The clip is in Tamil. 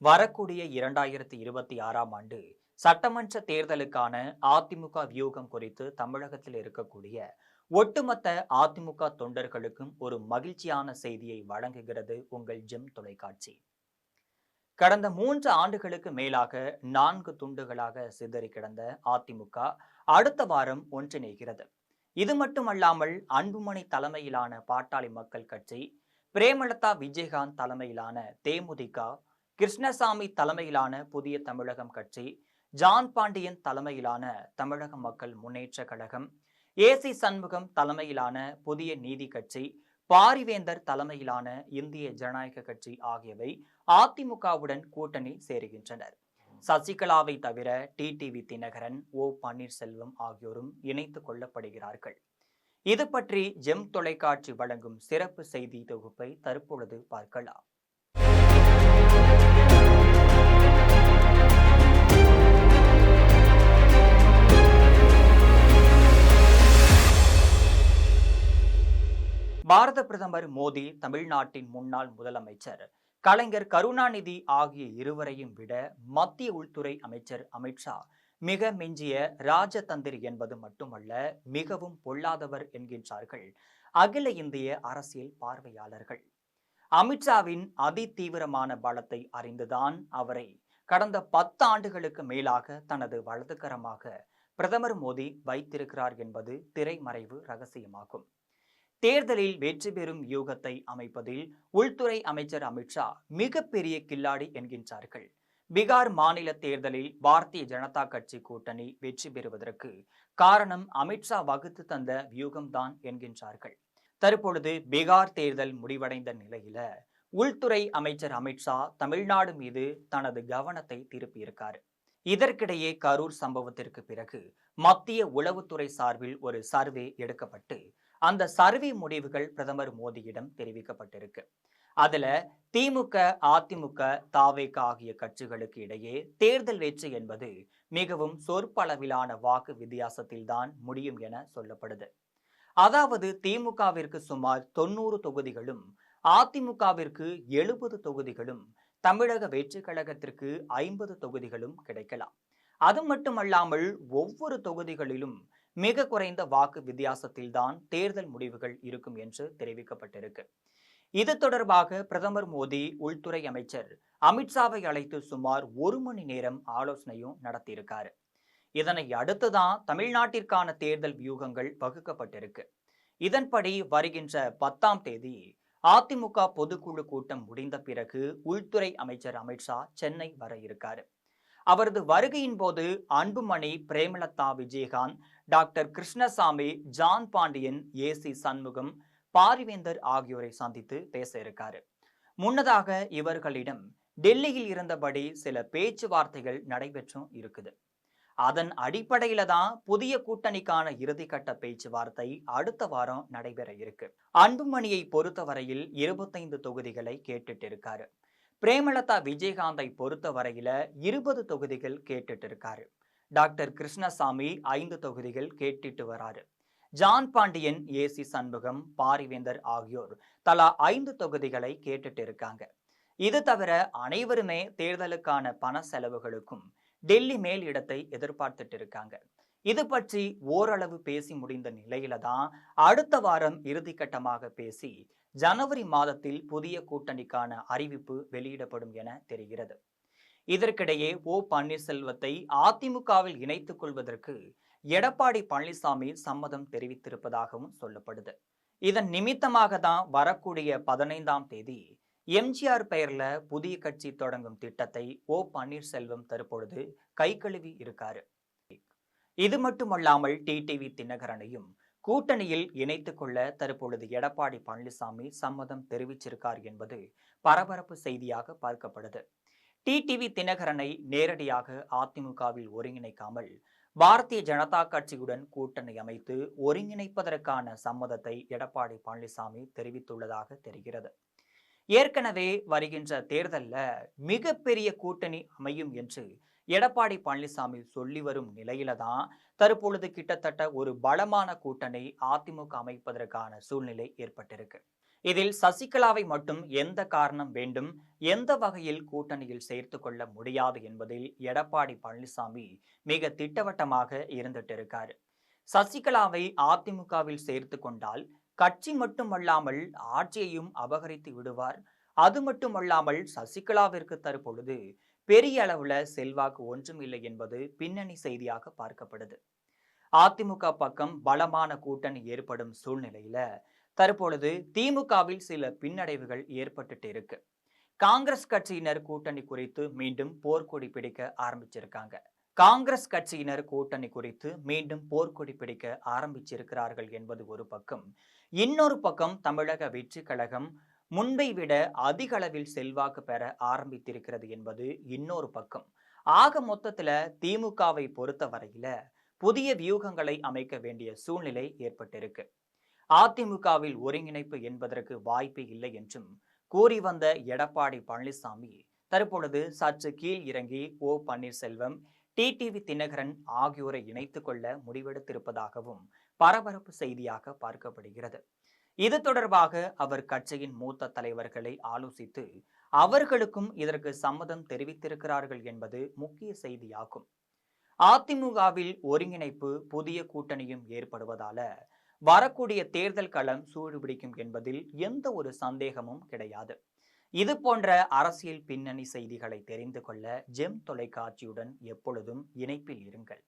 வரக்கூடிய 2026ஆம் ஆண்டு சட்டமன்ற தேர்தலுக்கான அதிமுக வியூகம் குறித்து தமிழகத்தில் இருக்கக்கூடிய ஒட்டுமொத்த அதிமுக தொண்டர்களுக்கும் ஒரு மகிழ்ச்சியான செய்தியை வழங்குகிறது உங்கள் ஜெம் தொலைக்காட்சி. கடந்த 3 ஆண்டுகளுக்கு மேலாக 4 துண்டுகளாக சிதறி கிடந்த அதிமுக அடுத்த வாரம் ஒன்றிணைகிறது. இது மட்டுமல்லாமல் அன்புமணி தலைமையிலான பாட்டாளி மக்கள் கட்சி, பிரேமலதா விஜயகாந்த் தலைமையிலான தேமுதிக, கிருஷ்ணசாமி தலைமையிலான புதிய தமிழகம் கட்சி, ஜான் பாண்டியன் தலைமையிலான தமிழக மக்கள் முன்னேற்ற கழகம், ஏசி சண்முகம் தலைமையிலான புதிய நீதி கட்சி, பாரிவேந்தர் தலைமையிலான இந்திய ஜனநாயக கட்சி ஆகியவை அதிமுகவுடன் கூட்டணி சேருகின்றனர். சசிகலாவை தவிர டிடிவி தினகரன், ஓ பன்னீர்செல்வம் ஆகியோரும் இணைத்துக் கொள்ளப்படுகிறார்கள். இது பற்றி ஜெம் தொலைக்காட்சி வழங்கும் சிறப்பு செய்தி தொகுப்பை தற்பொழுது பார்க்கலாம். பாரத பிரதமர் மோடி, தமிழ்நாட்டின் முன்னாள் முதலமைச்சர் கலைஞர் கருணாநிதி ஆகிய இருவரையும் விட மத்திய உள்துறை அமைச்சர் அமித்ஷா மிக மிஞ்சிய ராஜதந்திரி என்பது மட்டுமல்ல, மிகவும் பொல்லாதவர் என்கின்றார்கள் அகில இந்திய அரசியல் பார்வையாளர்கள். அமித்ஷாவின் அதிதீவிரமான பலத்தை அறிந்துதான் அவரை கடந்த 10 ஆண்டுகளுக்கு மேலாக தனது வலதுகரமாக பிரதமர் மோடி வைத்திருக்கிறார் என்பது திரைமறைவு ரகசியமாகும். தேர்தலில் வெற்றி பெறும் யூகத்தை அமைப்பதில் உள்துறை அமைச்சர் அமித்ஷா மிகப்பெரிய கில்லாடி என்கின்றார்கள். பீகார் மாநில தேர்தலில் பாரதிய ஜனதா கட்சி கூட்டணி வெற்றி பெறுவதற்கு காரணம் அமித்ஷா வகுத்து தந்த வியூகம்தான் என்கின்றார்கள். தற்பொழுது பீகார் தேர்தல் முடிவடைந்த நிலையில உள்துறை அமைச்சர் அமித்ஷா தமிழ்நாடு மீது தனது கவனத்தை திருப்பியிருக்காரு. இதற்கிடையே கரூர் சம்பவத்திற்கு பிறகு மத்திய உளவுத்துறை சார்பில் ஒரு சர்வே எடுக்கப்பட்டு அந்த சர்வே முடிவுகள் பிரதமர் மோடியிடம் தெரிவிக்கப்பட்டிருக்கு. அதுல திமுக, அதிமுக, தாவேக ஆகிய கட்சிகளுக்கு இடையே தேர்தல் வெற்றி என்பது மிகவும் சொற்பளவிலான வாக்கு வித்தியாசத்தில் தான் முடியும் என சொல்லப்படுது. அதாவது திமுகவிற்கு சுமார் 90 தொகுதிகளும், அதிமுகவிற்கு 70 தொகுதிகளும், தமிழக வெற்றி கழகத்திற்கு 50 தொகுதிகளும் கிடைக்கலாம். அது மட்டுமல்லாமல் ஒவ்வொரு தொகுதிகளிலும் மிக குறைந்த வாக்கு வித்தியாசத்தில் தான் தேர்தல் முடிவுகள் இருக்கும் என்று தெரிவிக்கப்பட்டிருக்கு. இது தொடர்பாக பிரதமர் மோடி உள்துறை அமைச்சர் அமித்ஷாவை அழைத்து சுமார் 1 மணி நேரம் ஆலோசனையும் நடத்தியிருக்காரு. இதனை அடுத்துதான் தமிழ்நாட்டிற்கான தேர்தல் வியூகங்கள் வகுக்கப்பட்டிருக்கு. இதன்படி வருகின்ற 10ஆம் தேதி அதிமுக பொதுக்குழு கூட்டம் முடிந்த பிறகு உள்துறை அமைச்சர் அமித்ஷா சென்னை வர இருக்காரு. அவரது வருகையின் போது Anbumani, Premalatha Vijayakanth, doctor Krishnasamy, John Pandian, A C Shanmugam, Parivendhar ஆகியோரை சந்தித்து பேச இருக்காரு. முன்னதாக இவர்களிடம் டெல்லியில் இருந்தபடி சில பேச்சுவார்த்தைகள் நடைபெற்றும் இருக்குது. அதன் அடிப்படையில தான் புதிய கூட்டணிக்கான இறுதிக்கட்ட பேச்சுவார்த்தை அடுத்த வாரம் நடைபெற இருக்கு. அன்புமணியை பொறுத்தவரையில் 25 தொகுதிகளை கேட்டுட்டு இருக்காரு. பிரேமலதா விஜயகாந்தை பொறுத்த வரையில 20 தொகுதிகள் கேட்டுட்டு இருக்காரு. டாக்டர் கிருஷ்ணசாமி 5 தொகுதிகள் கேட்டுட்டு வராரு. ஜான் பாண்டியன், ஏசி சண்முகம், பாரிவேந்தர் ஆகியோர் தலா 5 தொகுதிகளை கேட்டுட்டு இருக்காங்க. இது தவிர அனைவருமே தேர்தலுக்கான பண செலவுகளுக்கும் டெல்லி மேல் இடத்தை எதிர்பார்த்துட்டு இருக்காங்க. இது பற்றி ஓரளவு பேசி முடிந்த நிலையில தான் அடுத்த வாரம் இறுதிக்கட்டமாக பேசி ஜனவரி மாதத்தில் புதிய கூட்டணிக்கான அறிவிப்பு வெளியிடப்படும் என தெரிகிறது. இதற்கிடையே ஓ பன்னீர்செல்வத்தை அதிமுகவில் இணைத்துக் கொள்வதற்கு எடப்பாடி பழனிசாமி சம்மதம் தெரிவித்திருப்பதாகவும் சொல்லப்படுது. இதன் நிமித்தமாக தான் வரக்கூடிய 15ஆம் தேதி எம்ஜிஆர் பெயர்ல புதிய கட்சி தொடங்கும் திட்டத்தை ஓ பன்னீர்செல்வம் தற்பொழுது கை கழுவி இருக்காரு. இது மட்டுமல்லாமல் டிடிவி தினகரனையும் கூட்டணியில் இணைத்துக் கொள்ள தற்பொழுது எடப்பாடி பழனிசாமி சம்மதம் தெரிவிச்சிருக்கார் என்பது பரபரப்பு செய்தியாக பார்க்கப்படுது. டிடிவி தினகரனை நேரடியாக அதிமுகவில் ஒருங்கிணைக்காமல் பாரதிய ஜனதா கட்சியுடன் கூட்டணி அமைத்து ஒருங்கிணைப்பதற்கான சம்மதத்தை எடப்பாடி பழனிசாமி தெரிவித்துள்ளதாக தெரிகிறது. ஏற்கனவே வருகின்ற தேர்தல்ல மிகப்பெரிய கூட்டணி அமையும் என்று எடப்பாடி பழனிசாமி சொல்லி வரும் நிலையில தான் தற்பொழுது கிட்டத்தட்ட ஒரு பலமான கூட்டணி அதிமுக அமைப்பதற்கான சூழ்நிலை ஏற்பட்டிருக்கு. இதில் சசிகலாவை மட்டும் எந்த காரணம் வேண்டும், எந்த வகையில் கூட்டணியில் சேர்த்து கொள்ள முடியாது என்பதில் எடப்பாடி பழனிசாமி மிக திட்டவட்டமாக இருந்துட்டு இருக்காரு. சசிகலாவை அதிமுகவில் சேர்த்து கொண்டால் கட்சி மட்டுமல்லாமல் ஆட்சியையும் அபகரித்து விடுவார். அது மட்டுமல்லாமல் சசிகலாவிற்கு தற்பொழுது பெரிய அளவுல செல்வாக்கு ஒன்றும் இல்லை என்பது பின்னணி செய்தியாக பார்க்கப்படுது. அதிமுக பக்கம் பலமான கூட்டணி ஏற்படும் சூழ்நிலையில தற்பொழுது திமுகவில் சில பின்னடைவுகள் ஏற்பட்டுட்டு இருக்கு. காங்கிரஸ் கட்சியினர் கூட்டணி குறித்து மீண்டும் போர்க்கொடி பிடிக்க ஆரம்பிச்சிருக்காங்க. காங்கிரஸ் கட்சியினர் கூட்டணி குறித்து மீண்டும் போர்க்கொடி பிடிக்க ஆரம்பிச்சிருக்கிறார்கள் என்பது ஒரு பக்கம். இன்னொரு பக்கம் தமிழக வெற்றி கழகம் முன்பை விட அதிக அளவில் செல்வாக்கு பெற ஆரம்பித்திருக்கிறது என்பது இன்னொரு பக்கம். ஆக மொத்தத்துல திமுகவை பொறுத்த வரையில புதிய வியூகங்களை அமைக்க வேண்டிய சூழ்நிலை ஏற்பட்டிருக்கு. அதிமுகவில் ஒருங்கிணைப்பு என்பதற்கு வாய்ப்பே இல்லை என்றும் கூறி வந்த எடப்பாடி பழனிசாமி தற்பொழுது சற்று கீழ் இறங்கி ஓ பன்னீர்செல்வம், டிடிவி தினகரன் ஆகியோரை இணைத்துக் கொள்ள முடிவெடுத்திருப்பதாகவும் பரபரப்பு செய்தியாக பார்க்கப்படுகிறது. இது தொடர்பாக அவர் கட்சியின் மூத்த தலைவர்களை ஆலோசித்து அவர்களுக்கும் இதற்கு சம்மதம் தெரிவித்திருக்கிறார்கள் என்பது முக்கிய செய்தியாகும். அதிமுகவில் ஒருங்கிணைப்பு புதிய கூட்டணியும் ஏற்படுவதால வரக்கூடிய தேர்தல் களம் சூடுபிடிக்கும் என்பதில் எந்த ஒரு சந்தேகமும் கிடையாது. இது போன்ற அரசியல் பின்னணி செய்திகளை தெரிந்து கொள்ள ஜெம் தொலைக்காட்சியுடன் எப்பொழுதும் இணைப்பில் இருங்கள்.